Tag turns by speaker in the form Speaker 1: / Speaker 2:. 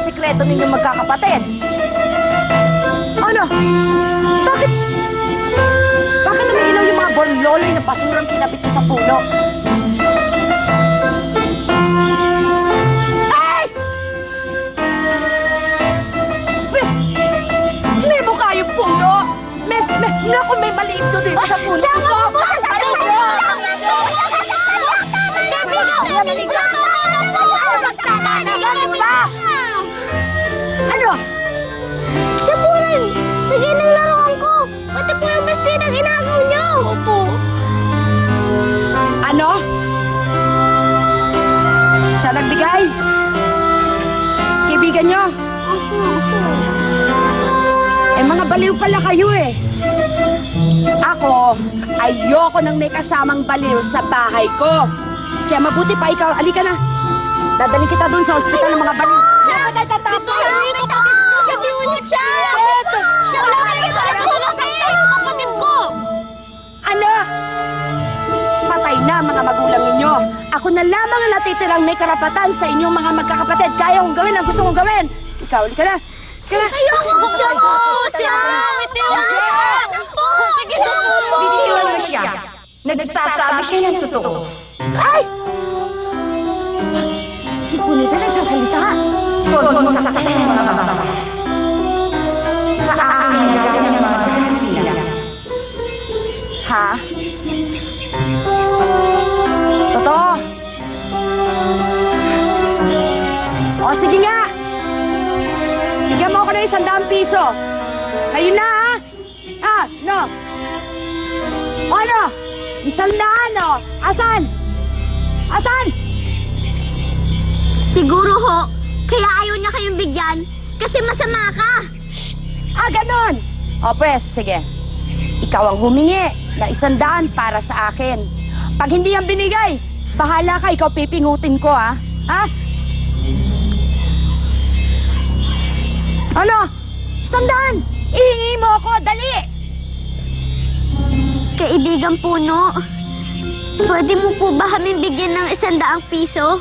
Speaker 1: sikreto ninyong magkakapatid. Ano? Bakit? Bakit umiilaw yung mga bololoy na basurang kinapit ko sa puno? Ay! May mukha yung puno! Naku, may maligdo dito sa puno.
Speaker 2: Tsaka po sa sabihin!
Speaker 1: Ano?
Speaker 2: Siya po rin! Sige ng laruan ko! Pati po yung bestidang inagaw niyo! Opo.
Speaker 1: Ano? Siya nagbigay? Kaibigan nyo? Eh, mga baliw pala kayo eh. Ako, ayoko nang may kasamang baliw sa bahay ko. Kaya mabuti pa ikaw, alika na. Dadaling kita doon sa ospital ng mga baliw.
Speaker 2: Ito yung kapatid ko! Sabi mo niyo siya! Siya wala kayo nakatulong sa kapatid ko!
Speaker 1: Ano? Patay na mga magulang ninyo. Ako na lamang ang natitirang may karapatan sa inyong mga magkakapatid. Kaya kong gawin ang gusto kong gawin. Ikaw, halika na.
Speaker 2: Ayoko! Siya! Sige na!
Speaker 3: Biniwan mo siya. Nagsasabi siya ng totoo.
Speaker 1: Ay! Hipunita nagsasalita.
Speaker 3: Huwag mong saksakin ang mga bata. Sa akin nilagay ng mga kahapila.
Speaker 1: Ha? Totoo? O, sige nga. Bigyan mo ako ng 100 piso. Kayo na, ha? Ah, no. O, ano? 100, no? Asan? Asan?
Speaker 2: Siguro ho, kaya ayaw niya kayong bigyan kasi masama ka.
Speaker 1: Ah, ganon. O, pwes, sige. Ikaw ang humingi na 100 para sa akin. Pag hindi yan binigay, bahala ka, ikaw pipingutin ko, ha? Ha? Ano? 100! Ihingi mo ako, dali!
Speaker 2: Kaibigan Puno, pwede mo po ba kami bigyan ng 100 piso?